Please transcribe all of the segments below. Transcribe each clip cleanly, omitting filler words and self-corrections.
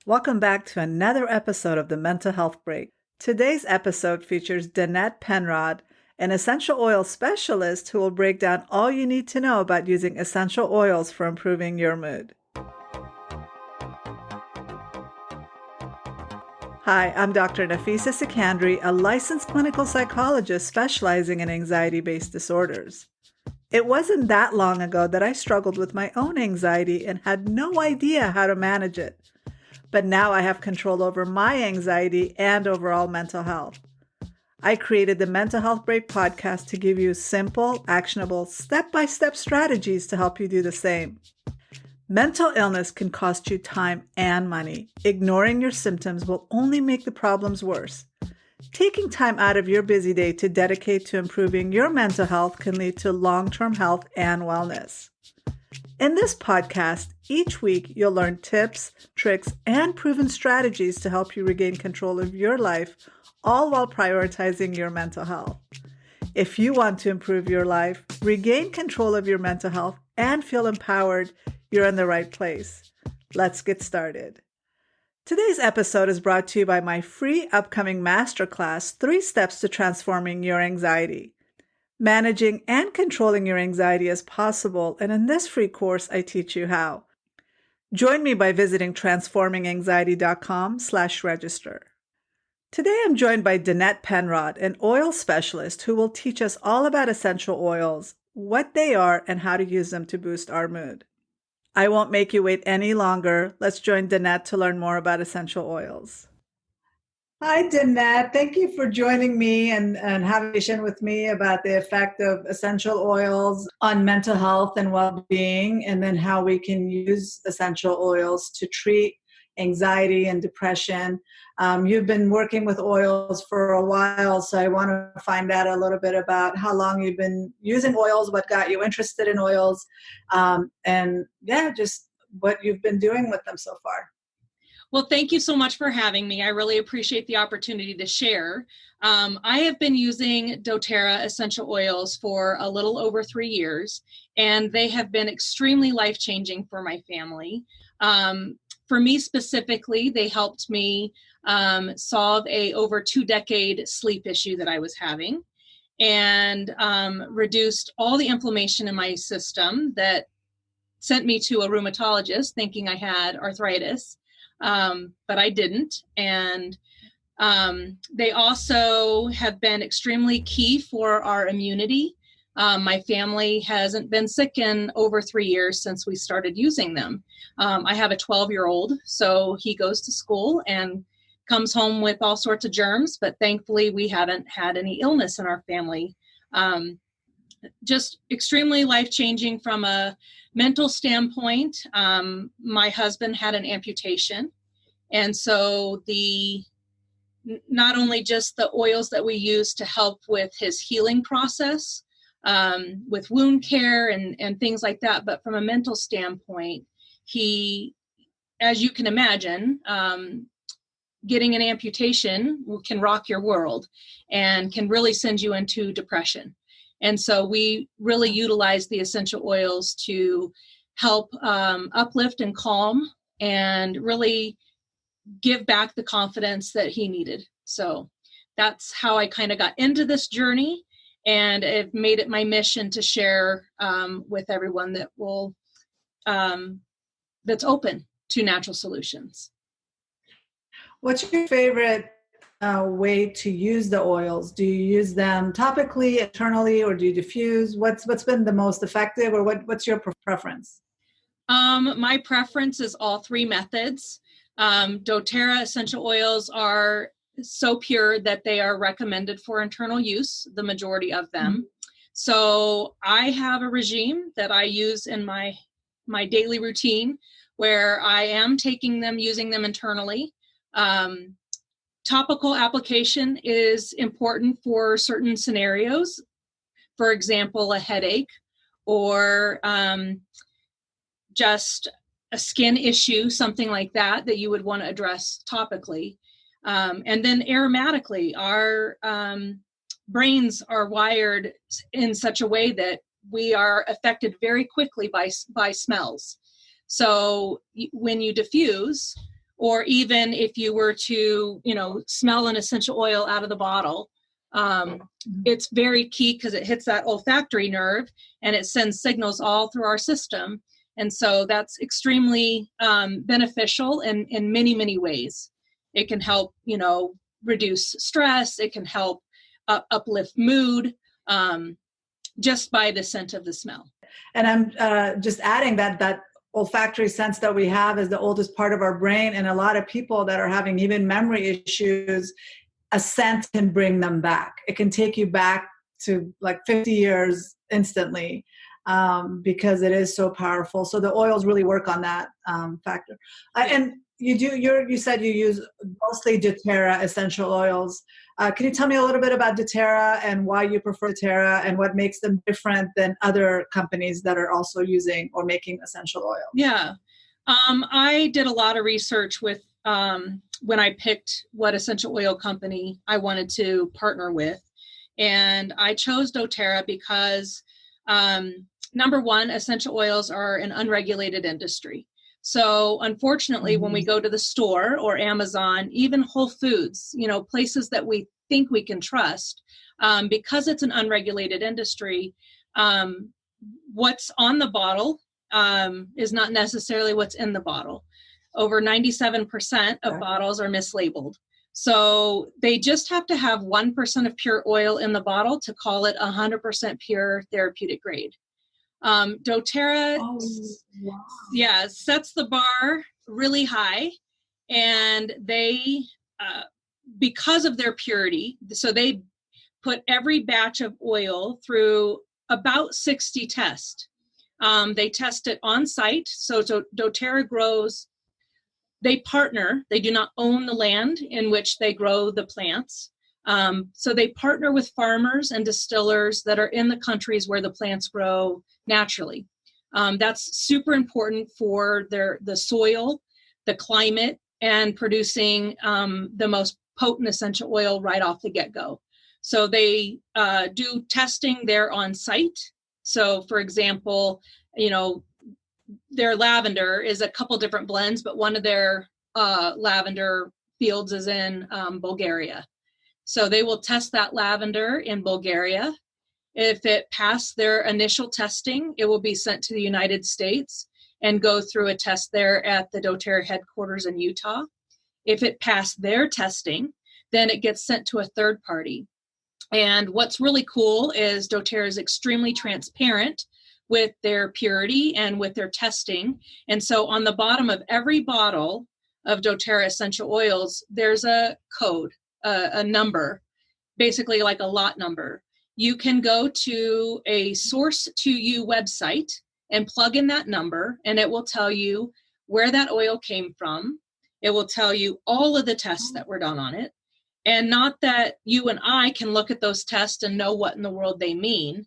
Welcome back to another episode of the Mental Health Break. Today's episode features Danette Penrod, an essential oil specialist who will break down all you need to know about using essential oils for improving your mood. Hi, I'm Dr. Nafisa Sikandri, a licensed clinical psychologist specializing in anxiety-based disorders. It wasn't that long ago that I struggled with my own anxiety and had no idea how to manage it. But now I have control over my anxiety and overall mental health. I created the Mental Health Break podcast to give you simple, actionable, step-by-step strategies to help you do the same. Mental illness can cost you time and money. Ignoring your symptoms will only make the problems worse. Taking time out of your busy day to dedicate to improving your mental health can lead to long-term health and wellness. In this podcast, each week you'll learn tips, tricks, and proven strategies to help you regain control of your life, all while prioritizing your mental health. If you want to improve your life, regain control of your mental health, and feel empowered, you're in the right place. Let's get started. Today's episode is brought to you by my free upcoming masterclass, 3 Steps to Transforming Your Anxiety. Managing and controlling your anxiety is possible, and in this free course, I teach you how. Join me by visiting transforminganxiety.com/register. Today, I'm joined by Danette Penrod, an oil specialist who will teach us all about essential oils, what they are, and how to use them to boost our mood. I won't make you wait any longer. Let's join Danette to learn more about essential oils. Hi, Danette. Thank you for joining me and having a conversation with me about the effect of essential oils on mental health and well-being, and then how we can use essential oils to treat anxiety and depression. You've been working with oils for a while, so I want to find out a little bit about how long you've been using oils, what got you interested in oils, just what you've been doing with them so far. Well, thank you so much for having me. I really appreciate the opportunity to share. I have been using doTERRA essential oils for a little over 3 years, and they have been extremely life-changing for my family. For me specifically, they helped me solve a over 2-decade sleep issue that I was having, and reduced all the inflammation in my system that sent me to a rheumatologist thinking I had arthritis. But I didn't. And they also have been extremely key for our immunity. My family hasn't been sick in over 3 years since we started using them. I have a 12-year-old, so he goes to school and comes home with all sorts of germs, but thankfully we haven't had any illness in our family. Just extremely life-changing from a mental standpoint. My husband had an amputation, and so not only just the oils that we use to help with his healing process, with wound care and things like that, but from a mental standpoint, he, as you can imagine, getting an amputation can rock your world and can really send you into depression. And so we really utilize the essential oils to help uplift and calm and really give back the confidence that he needed. So that's how I kind of got into this journey, and I've made it my mission to share with everyone that will that's open to natural solutions. What's your favorite way to use the oils? Do you use them topically, internally, or do you diffuse? What's been the most effective, or what's your preference? My preference is all 3 methods. doTERRA essential oils are so pure that they are recommended for internal use, the majority of them. Mm-hmm. So I have a regime that I use in my daily routine where I am taking them, using them internally. Topical application is important for certain scenarios. For example, a headache or just a skin issue, something like that you would want to address topically. And then aromatically, our brains are wired in such a way that we are affected very quickly by smells. So when you diffuse, or even if you were to, smell an essential oil out of the bottle, it's very key because it hits that olfactory nerve and it sends signals all through our system. And so that's extremely beneficial in many, many ways. It can help, reduce stress. It can help uplift mood just by the scent of the smell. And I'm just adding that olfactory sense that we have is the oldest part of our brain. And a lot of people that are having even memory issues, a scent can bring them back. It can take you back to like 50 years instantly because it is so powerful. So the oils really work on that factor. And you said you use mostly doTERRA essential oils. Can you tell me a little bit about doTERRA and why you prefer doTERRA and what makes them different than other companies that are also using or making essential oil? Yeah. I did a lot of research with when I picked what essential oil company I wanted to partner with. And I chose doTERRA because, number one, essential oils are an unregulated industry. So unfortunately, when we go to the store or Amazon, even Whole Foods, places that we think we can trust, because it's an unregulated industry, what's on the bottle is not necessarily what's in the bottle. Over 97% of bottles are mislabeled. So they just have to have 1% of pure oil in the bottle to call it 100% pure therapeutic grade. doTERRA, sets the bar really high, and they, because of their purity, so they put every batch of oil through about 60 tests. They test it on site. So doTERRA grows. They partner. They do not own the land in which they grow the plants. So they partner with farmers and distillers that are in the countries where the plants grow naturally. That's super important for the soil, the climate, and producing the most potent essential oil right off the get-go. So they do testing there on site. So, for example, their lavender is a couple different blends, but one of their lavender fields is in Bulgaria. So they will test that lavender in Bulgaria. If it passed their initial testing, it will be sent to the United States and go through a test there at the doTERRA headquarters in Utah. If it passed their testing, then it gets sent to a third party. And what's really cool is doTERRA is extremely transparent with their purity and with their testing. And so on the bottom of every bottle of doTERRA essential oils, there's a code, a number, basically like a lot number. You can go to a Source to You website and plug in that number, and it will tell you where that oil came from. It will tell you all of the tests that were done on it. And not that you and I can look at those tests and know what in the world they mean,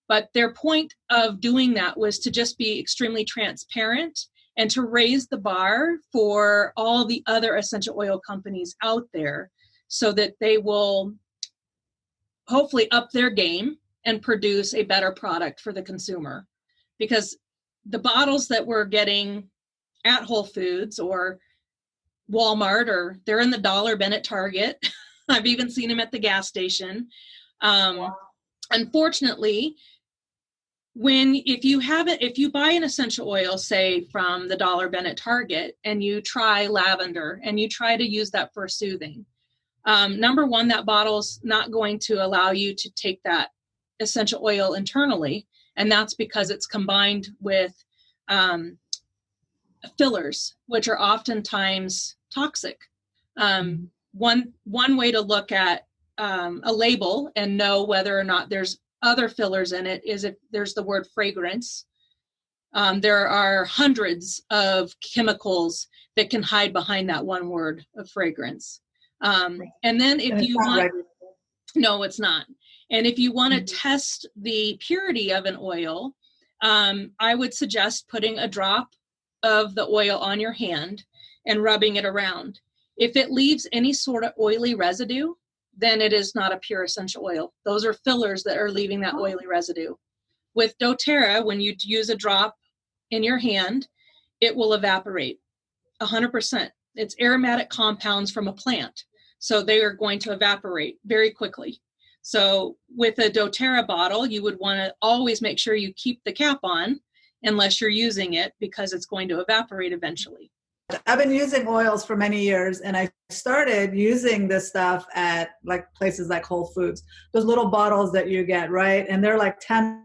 but their point of doing that was to just be extremely transparent and to raise the bar for all the other essential oil companies out there so that they will hopefully up their game and produce a better product for the consumer. Because the bottles that we're getting at Whole Foods or Walmart, or they're in the dollar bin at Target. I've even seen them at the gas station. Unfortunately, if you buy an essential oil, say from the dollar bin at Target, and you try lavender and you try to use that for soothing, number one, that bottle's not going to allow you to take that essential oil internally, and that's because it's combined with fillers, which are oftentimes toxic. One way to look at a label and know whether or not there's other fillers in it is if there's the word fragrance. There are hundreds of chemicals that can hide behind that one word of fragrance. And then if you want, no, it's not. And if you want to test the purity of an oil, I would suggest putting a drop of the oil on your hand and rubbing it around. If it leaves any sort of oily residue, then it is not a pure essential oil. Those are fillers that are leaving that oily residue. With doTERRA, when you use a drop in your hand, it will evaporate 100%. it's aromatic compounds from a plant. So they are going to evaporate very quickly. So with a doTERRA bottle, you would want to always make sure you keep the cap on unless you're using it, because it's going to evaporate eventually. I've been using oils for many years, and I started using this stuff at like places like Whole Foods, those little bottles that you get, right? And they're like $10.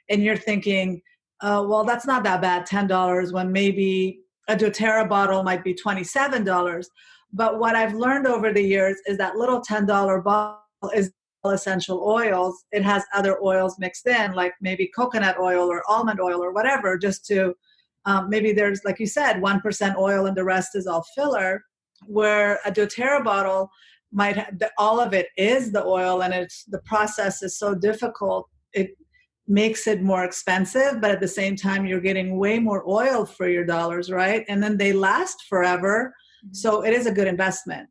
And you're thinking, well, that's not that bad, $10, when maybe a doTERRA bottle might be $27. But what I've learned over the years is that little $10 bottle is essential oils. It has other oils mixed in, like maybe coconut oil or almond oil or whatever, just to maybe there's, like you said, 1% oil and the rest is all filler, where a doTERRA bottle might have, all of it is the oil, and it's, the process is so difficult, it makes it more expensive, but at the same time, you're getting way more oil for your dollars, right? And then they last forever. So it is a good investment.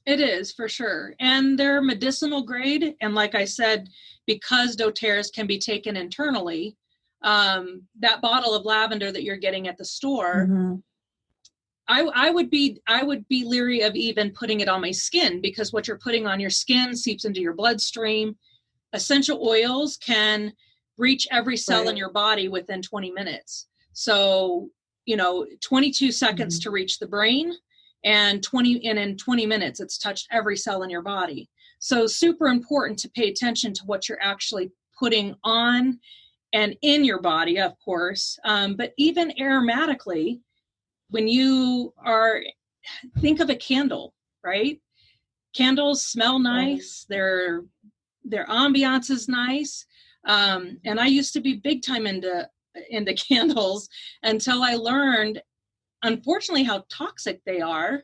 It is, for sure. And they're medicinal grade. And like I said, because doTERRAs can be taken internally, that bottle of lavender that you're getting at the store, Mm-hmm. I would be leery of even putting it on my skin, because what you're putting on your skin seeps into your bloodstream. Essential oils can reach every cell in your body within 20 minutes. So, 22 seconds to reach the brain, and in 20 minutes, it's touched every cell in your body. So super important to pay attention to what you're actually putting on and in your body, of course. But even aromatically, when you think of a candle, right? Candles smell nice. Their ambiance is nice. And I used to be big time into candles until I learned, unfortunately, how toxic they are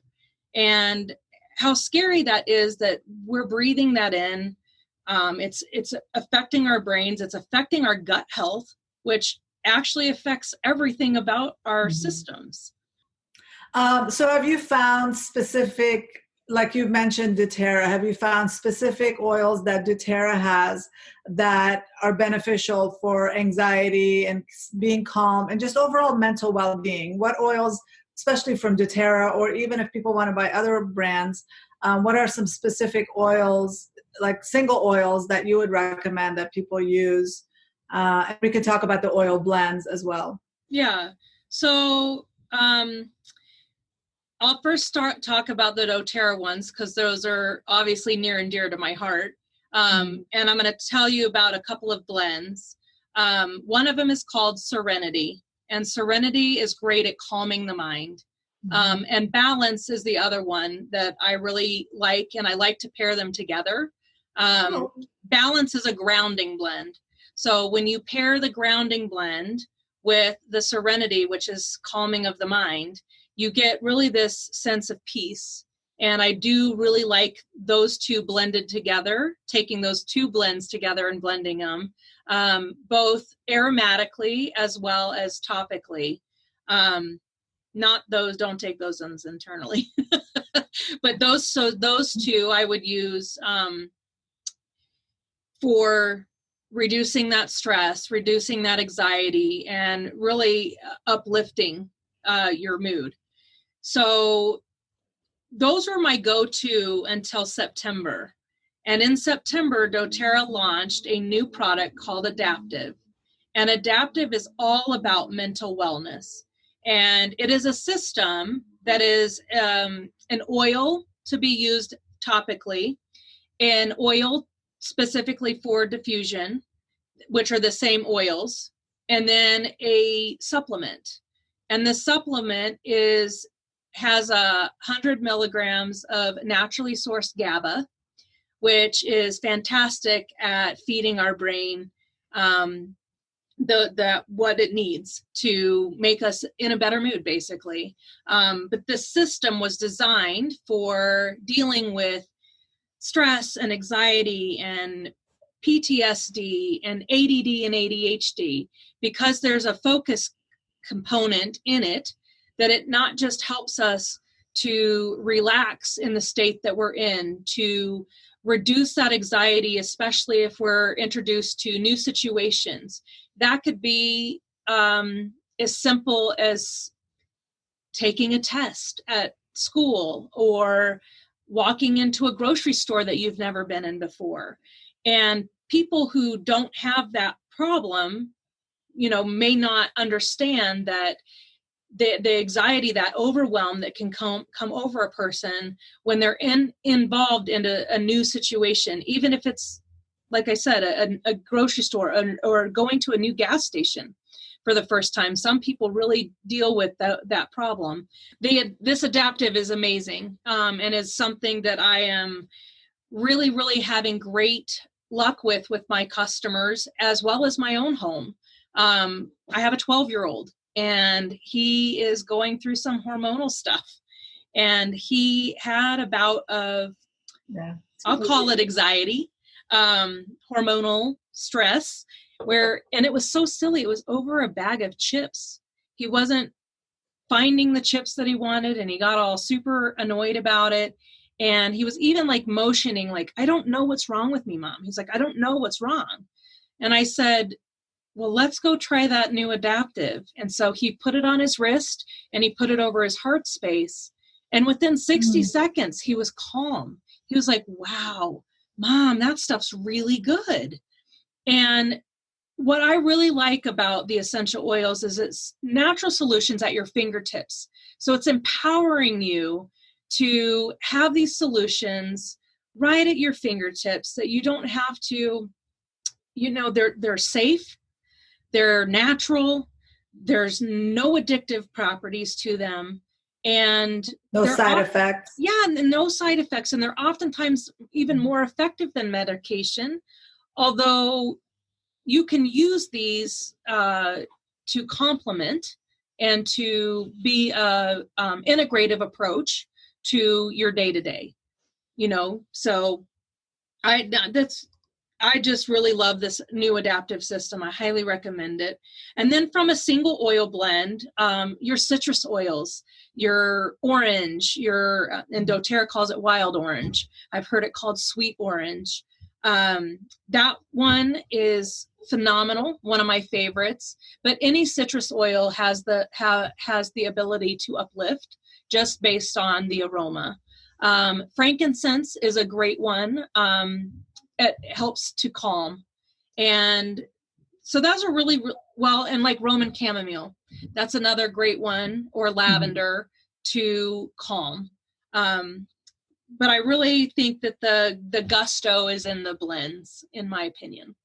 and how scary that is, that we're breathing that in. It's affecting our brains. It's affecting our gut health, which actually affects everything about our systems. So have you found specific, like you've mentioned doTERRA, have you found specific oils that doTERRA has that are beneficial for anxiety and being calm and just overall mental well-being? What oils, especially from doTERRA, or even if people want to buy other brands, what are some specific oils, like single oils, that you would recommend that people use? And we could talk about the oil blends as well. Yeah. So I'll first talk about the doTERRA ones, because those are obviously near and dear to my heart. And I'm going to tell you about a couple of blends. One of them is called Serenity, and Serenity is great at calming the mind. And Balance is the other one that I really like, and I like to pair them together. Balance is a grounding blend. So when you pair the grounding blend with the Serenity, which is calming of the mind, you get really this sense of peace. And I do really like those two blended together, taking those two blends together and blending them, both aromatically as well as topically. Don't take those ones internally. But those two I would use for reducing that stress, reducing that anxiety, and really uplifting your mood. So those were my go-to until September. And in September, doTERRA launched a new product called Adaptive. And Adaptive is all about mental wellness. And it is a system that is an oil to be used topically, an oil specifically for diffusion, which are the same oils, and then a supplement. And the supplement has 100 milligrams of naturally sourced GABA, which is fantastic at feeding our brain what it needs to make us in a better mood, basically. But the system was designed for dealing with stress and anxiety and PTSD and ADD and ADHD, because there's a focus component in it, that it not just helps us to relax in the state that we're in, to reduce that anxiety, especially if we're introduced to new situations. That could be as simple as taking a test at school or walking into a grocery store that you've never been in before. And people who don't have that problem, may not understand that the anxiety, that overwhelm that can come over a person when they're involved in a new situation, even if it's, like I said, a grocery store or going to a new gas station for the first time. Some people really deal with that problem. This adaptive is amazing, and is something that I am really, really having great luck with my customers, as well as my own home. I have a 12-year-old, and he is going through some hormonal stuff. And he had a bout of, I'll call it anxiety, hormonal stress, and it was so silly. It was over a bag of chips. He wasn't finding the chips that he wanted, and he got all super annoyed about it. And he was even like motioning, like, I don't know what's wrong with me, Mom. He's like, I don't know what's wrong. And I said, well, let's go try that new adaptive. And so he put it on his wrist and he put it over his heart space. And within 60 seconds, he was calm. He was like, wow, Mom, that stuff's really good. And what I really like about the essential oils is it's natural solutions at your fingertips. So it's empowering you to have these solutions right at your fingertips, that you don't have to, they're safe, they're natural, there's no addictive properties to them, and no side effects. Yeah, and no side effects. And they're oftentimes even more effective than medication, although you can use these to complement and to be a integrative approach to your day-to-day, so I just really love this new adaptive system. I highly recommend it. And then from a single oil blend, your citrus oils, your orange, and doTERRA calls it wild orange. I've heard it called sweet orange. That one is phenomenal, one of my favorites. But any citrus oil has the ability to uplift just based on the aroma. Frankincense is a great one. It helps to calm. And so those are really well, and like Roman chamomile, that's another great one, or lavender to calm. But I really think that the gusto is in the blends, in my opinion.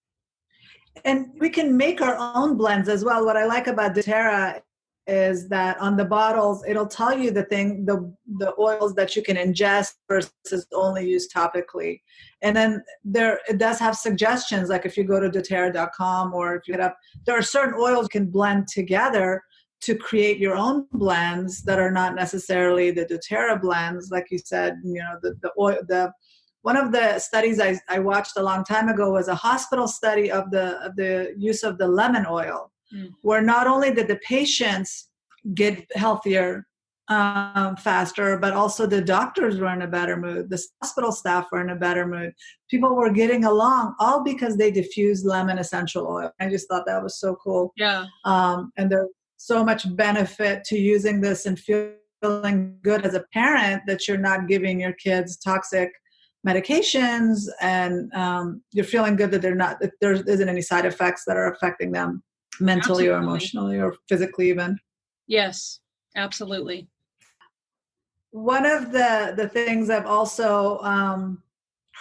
And we can make our own blends as well. What I like about doTERRA is that on the bottles, it'll tell you the oils that you can ingest versus only use topically. And then it does have suggestions, like if you go to doTERRA.com or if you get up, there are certain oils you can blend together to create your own blends that are not necessarily the doTERRA blends. Like you said, one of the studies I watched a long time ago was a hospital study of the use of the lemon oil, where not only did the patients get healthier faster, but also the doctors were in a better mood. The hospital staff were in a better mood. People were getting along, all because they diffused lemon essential oil. I just thought that was so cool. Yeah. And there's so much benefit to using this and feeling good as a parent that you're not giving your kids toxic medications, and you're feeling good that there isn't any side effects that are affecting them mentally. Absolutely. Or emotionally or physically even. Yes, absolutely. One of the things I've also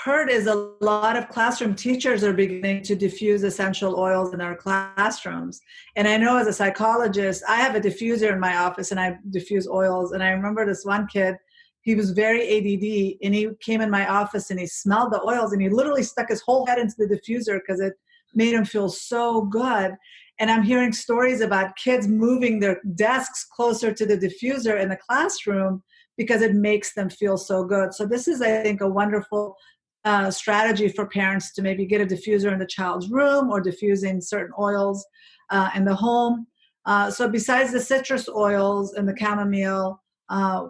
heard is a lot of classroom teachers are beginning to diffuse essential oils in their classrooms. And I know as a psychologist, I have a diffuser in my office and I diffuse oils. And I remember this one kid, he was very ADD, and he came in my office and he smelled the oils and he literally stuck his whole head into the diffuser because it made him feel so good. And I'm hearing stories about kids moving their desks closer to the diffuser in the classroom because it makes them feel so good. So this is, I think, a wonderful strategy for parents to maybe get a diffuser in the child's room or diffusing certain oils in the home. So besides the citrus oils and the chamomile,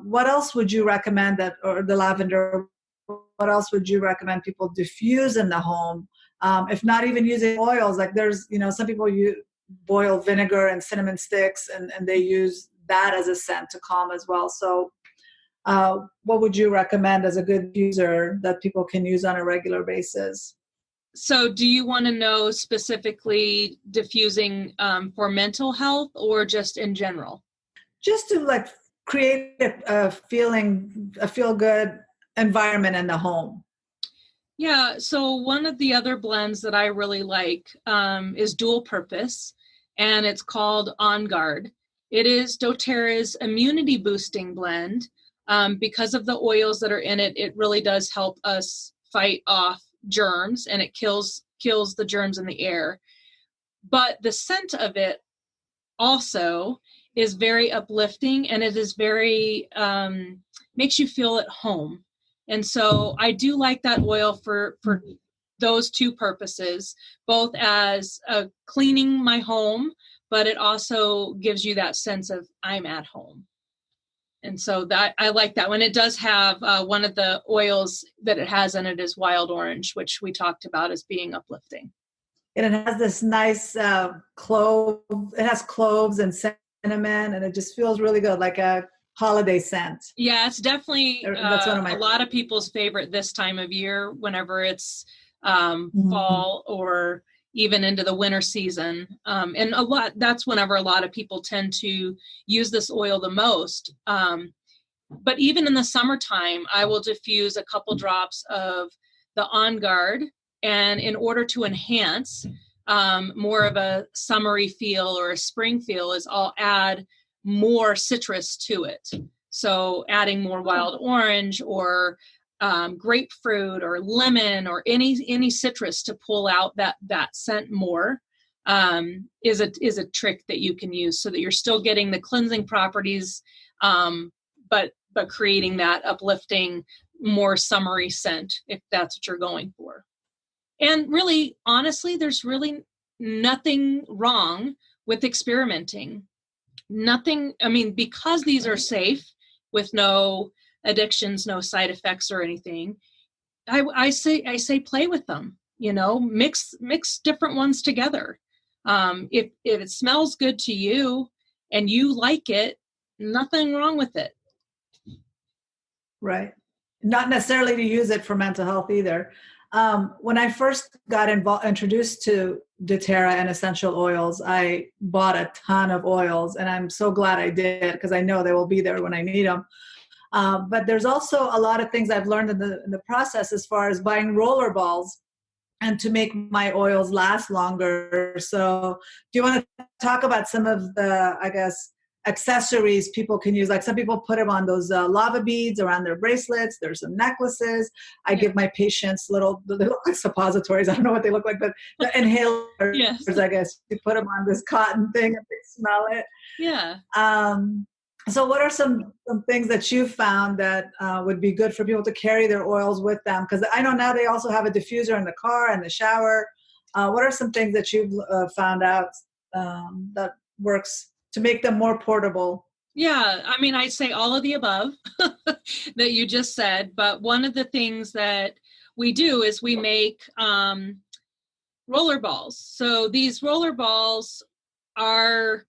what else would you recommend or the lavender, what else would you recommend people diffuse in the home? If not even using oils, like there's, some people boil vinegar and cinnamon sticks and they use that as a scent to calm as well. So what would you recommend as a good diffuser that people can use on a regular basis? So do you want to know specifically diffusing for mental health or just in general? Just to like create a feel good environment in the home. Yeah, so one of the other blends that I really like is dual purpose, and it's called On Guard. It is doTERRA's immunity boosting blend. Because of the oils that are in it, it really does help us fight off germs, and it kills the germs in the air. But the scent of it also is very uplifting, and it is very makes you feel at home. And so I do like that oil for those two purposes, both as cleaning my home, but it also gives you that sense of I'm at home. And so that I like that one. It does have one of the oils that it has in it is wild orange, which we talked about as being uplifting. And it has this nice clove. It has cloves and cinnamon, and it just feels really good, like a holiday scent. Yeah, it's definitely That's one of my a lot of people's favorite this time of year, whenever it's Mm-hmm. fall or even into the winter season. And that's whenever a lot of people tend to use this oil the most. But even in the summertime, I will diffuse a couple drops of the On Guard. And in order to enhance more of a summery feel or a spring feel, is I'll add more citrus to it. So adding more wild orange or grapefruit or lemon or any citrus to pull out that scent more is a trick that you can use so that you're still getting the cleansing properties, but creating that uplifting, more summery scent if that's what you're going for. And really, honestly, there's really nothing wrong with experimenting. Nothing, I mean, because these are safe with no addictions, no side effects or anything, I say play with them, mix different ones together. If it smells good to you and you like it, nothing wrong with it. Right. Not necessarily to use it for mental health either. When I first got introduced to doTERRA and essential oils, I bought a ton of oils, and I'm so glad I did because I know they will be there when I need them. But there's also a lot of things I've learned in the process as far as buying roller balls and to make my oils last longer. So do you want to talk about some of the, I guess, accessories people can use? Like some people put them on those lava beads around their bracelets. There's some necklaces. I give my patients they look like suppositories. I don't know what they look like, but the inhalers, yes. I guess you put them on this cotton thing and they smell it. Yeah. So what are some things that you found that would be good for people to carry their oils with them? Because I know now they also have a diffuser in the car and the shower. What are some things that you've found out that works to make them more portable? Yeah, I mean, I'd say all of the above that you just said. But one of the things that we do is we make roller balls. So these roller balls are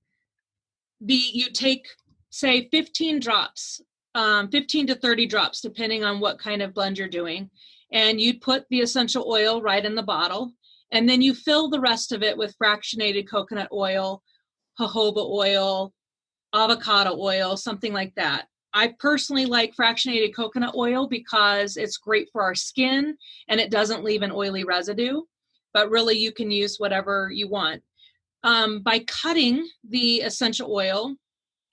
you take, say, 15 drops, 15 to 30 drops, depending on what kind of blend you're doing. And you'd put the essential oil right in the bottle. And then you fill the rest of it with fractionated coconut oil, jojoba oil, avocado oil, something like that. I personally like fractionated coconut oil because it's great for our skin and it doesn't leave an oily residue. But really, you can use whatever you want. By cutting the essential oil,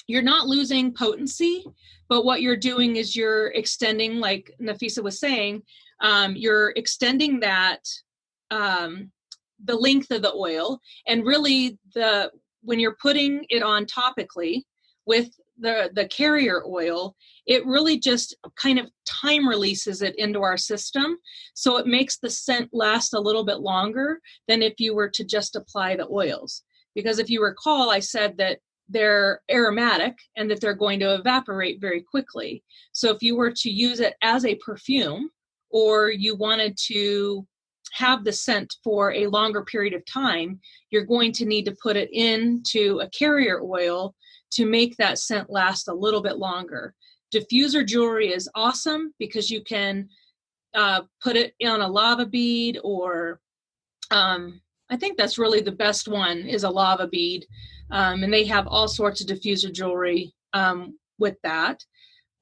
you're not losing potency, but what you're doing is you're extending, like Nafisa was saying, you're extending that, the length of the oil. And really, when you're putting it on topically with the carrier oil, it really just kind of time releases it into our system. So it makes the scent last a little bit longer than if you were to just apply the oils. Because if you recall, I said that they're aromatic and that they're going to evaporate very quickly. So if you were to use it as a perfume, or you wanted to have the scent for a longer period of time, you're going to need to put it into a carrier oil to make that scent last a little bit longer. Diffuser jewelry is awesome because you can put it on a lava bead, or I think that's really the best one is a lava bead. And they have all sorts of diffuser jewelry with that.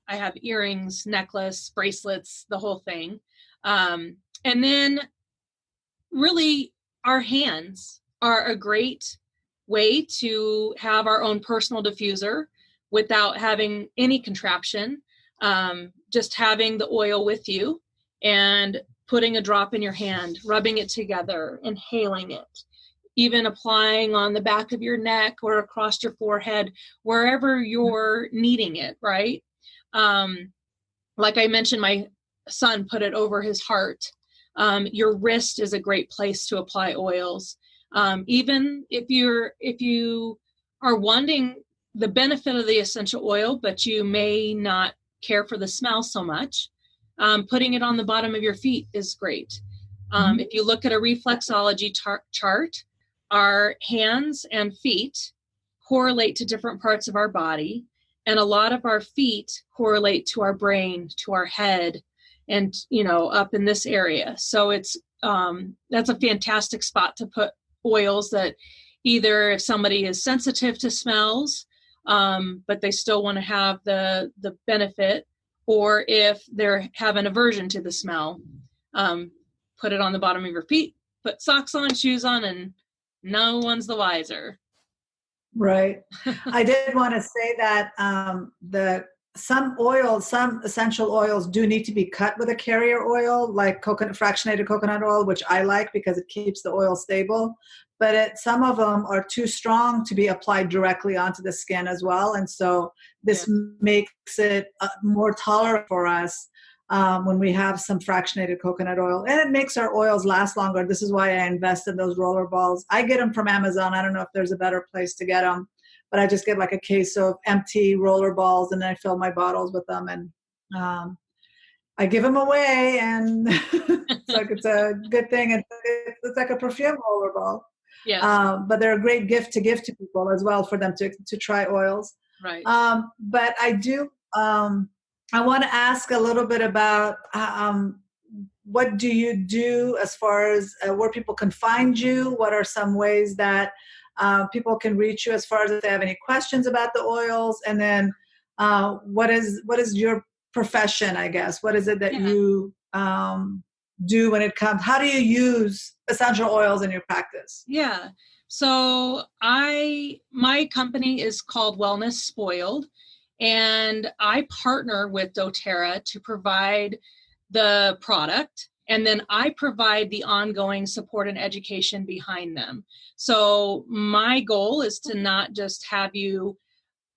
I have earrings, necklace, bracelets, the whole thing. And then really our hands are a great way to have our own personal diffuser without having any contraption. Just having the oil with you and putting a drop in your hand, rubbing it together, inhaling it, even applying on the back of your neck or across your forehead, wherever you're needing it, right? Like I mentioned, my son put it over his heart. Your wrist is a great place to apply oils. Even if you are wanting the benefit of the essential oil, but you may not care for the smell so much, putting it on the bottom of your feet is great. If you look at a reflexology chart, our hands and feet correlate to different parts of our body, and a lot of our feet correlate to our brain, to our head, and up in this area. So it's that's a fantastic spot to put oils that either if somebody is sensitive to smells, but they still want to have the benefit, or if they have an aversion to the smell, put it on the bottom of your feet, put socks on, shoes on, and no one's the wiser. Right. I did want to say that some essential oils do need to be cut with a carrier oil, like fractionated coconut oil, which I like because it keeps the oil stable. But some of them are too strong to be applied directly onto the skin as well. And so this makes it more tolerable for us when we have some fractionated coconut oil. And it makes our oils last longer. This is why I invest in those roller balls. I get them from Amazon. I don't know if there's a better place to get them, but I just get like a case of empty roller balls, and then I fill my bottles with them, and I give them away, and it's a good thing. It's like a perfume roller ball. Yeah. But they're a great gift to give to people as well, for them to try oils. Right. But I do, I want to ask a little bit about what do you do as far as where people can find you? What are some ways that people can reach you as far as if they have any questions about the oils? And then what is your profession, I guess? What is it that you do when it comes? How do you use essential oils in your practice? Yeah. So my company is called Wellness Spoiled, and I partner with doTERRA to provide the product, and then I provide the ongoing support and education behind them. So my goal is to not just have you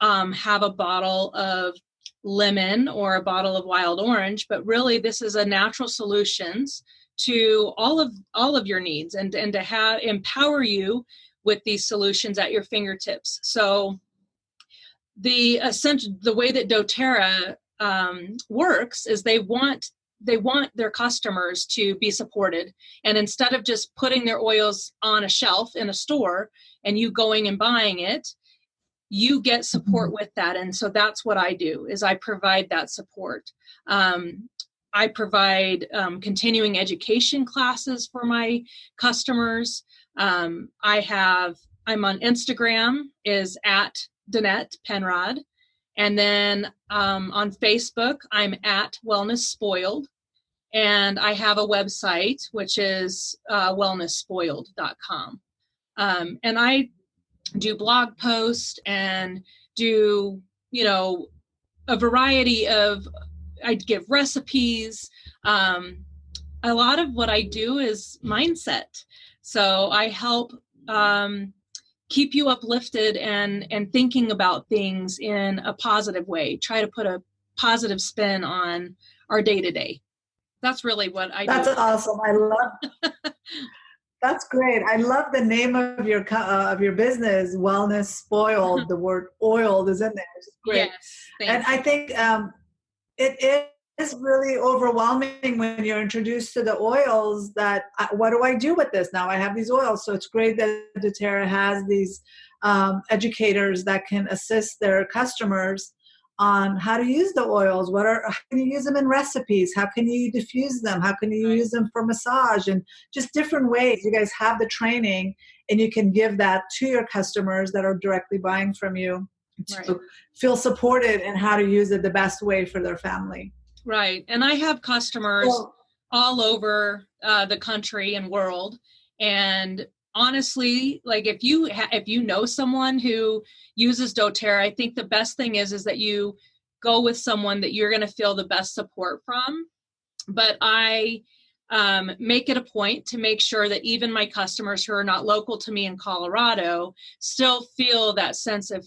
have a bottle of lemon or a bottle of wild orange, but really this is a natural solutions to all of your needs, and to empower you with these solutions at your fingertips. So the way that doTERRA works is they want their customers to be supported, and instead of just putting their oils on a shelf in a store and you going and buying it, you get support with that. And so that's what I do, is I provide that support. I provide continuing education classes for my customers. I'm on Instagram is at Danette Penrod. And then on Facebook, I'm at Wellness Spoiled. And I have a website, which is wellnessspoiled.com. And I do blog posts and do, a variety of, I give recipes. A lot of what I do is mindset. So I help keep you uplifted and thinking about things in a positive way. Try to put a positive spin on our day-to-day. That's really what I do. That's awesome. I love That's great. I love the name of your business, Wellness Spoiled. The word oiled is in there. It's great. Yes, and I think it is really overwhelming when you're introduced to the oils that, what do I do with this? Now I have these oils. So it's great that doTERRA has these educators that can assist their customers on how to use the oils. How can you use them in recipes? How can you diffuse them? How can you use them for massage? And just different ways. You guys have the training, and you can give that to your customers that are directly buying from you to feel supported in how to use it the best way for their family. Right. And I have customers all over the country and world. And honestly, like if you know someone who uses doTERRA, I think the best thing is that you go with someone that you're going to feel the best support from. But I make it a point to make sure that even my customers who are not local to me in Colorado still feel that sense of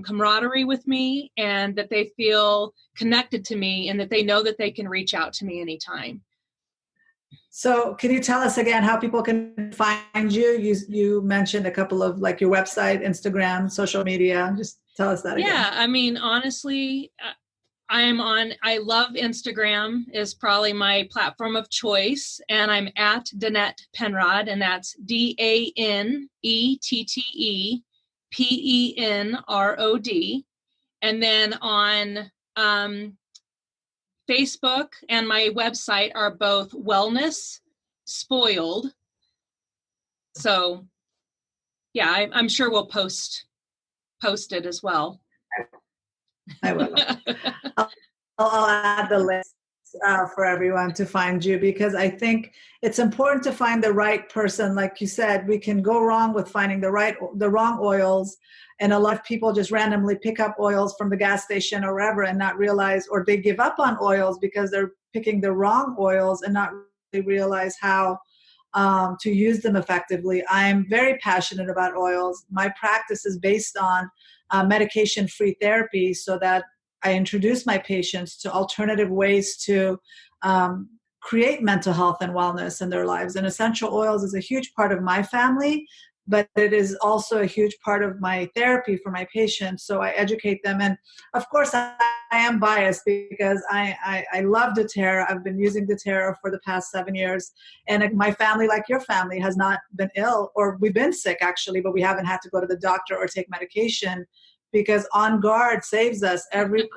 camaraderie with me, and that they feel connected to me, and that they know that they can reach out to me anytime. So can you tell us again how people can find you? You mentioned a couple of, like, your website, Instagram, social media. Just tell us that again. Yeah, I mean, honestly, I love Instagram, is probably my platform of choice. And I'm at Danette Penrod, and that's DANETTE PENROD. And then on Facebook and my website are both Wellness Spoiled. So yeah, I'm sure we'll post it as well. I will. I'll add the list for everyone to find you, because I think it's important to find the right person. Like you said, we can go wrong with finding the wrong oils. And a lot of people just randomly pick up oils from the gas station or wherever and not realize, or they give up on oils because they're picking the wrong oils and not really realize how to use them effectively. I'm very passionate about oils. My practice is based on medication-free therapy, so that I introduce my patients to alternative ways to create mental health and wellness in their lives. And essential oils is a huge part of my family, but it is also a huge part of my therapy for my patients. So I educate them. And of course, I am biased because I love doTERRA. I've been using doTERRA for the past 7 years. And my family, like your family, has not been ill, or we've been sick actually, but we haven't had to go to the doctor or take medication, because On Guard saves us every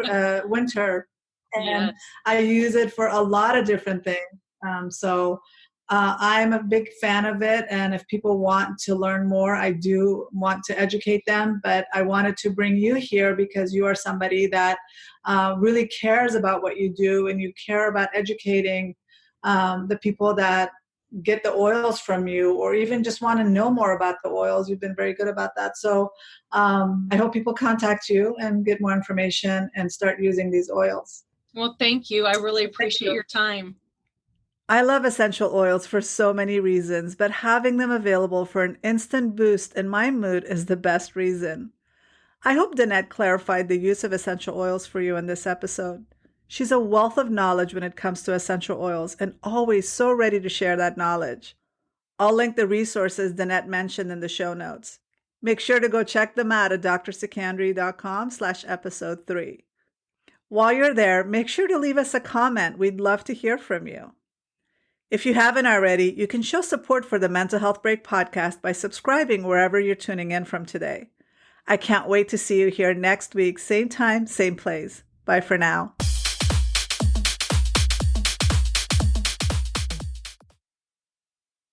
winter. And yes, I use it for a lot of different things. So I'm a big fan of it. And if people want to learn more, I do want to educate them. But I wanted to bring you here because you are somebody that really cares about what you do, and you care about educating the people that get the oils from you, or even just want to know more about the oils. You've been very good about that. So I hope people contact you and get more information and start using these oils. Well, thank you. I really appreciate your time. I love essential oils for so many reasons, but having them available for an instant boost in my mood is the best reason. I hope Danette clarified the use of essential oils for you in this episode. She's a wealth of knowledge when it comes to essential oils, and always so ready to share that knowledge. I'll link the resources Danette mentioned in the show notes. Make sure to go check them out at drsecandry.com/episode 3. While you're there, make sure to leave us a comment. We'd love to hear from you. If you haven't already, you can show support for the Mental Health Break podcast by subscribing wherever you're tuning in from today. I can't wait to see you here next week, same time, same place. Bye for now.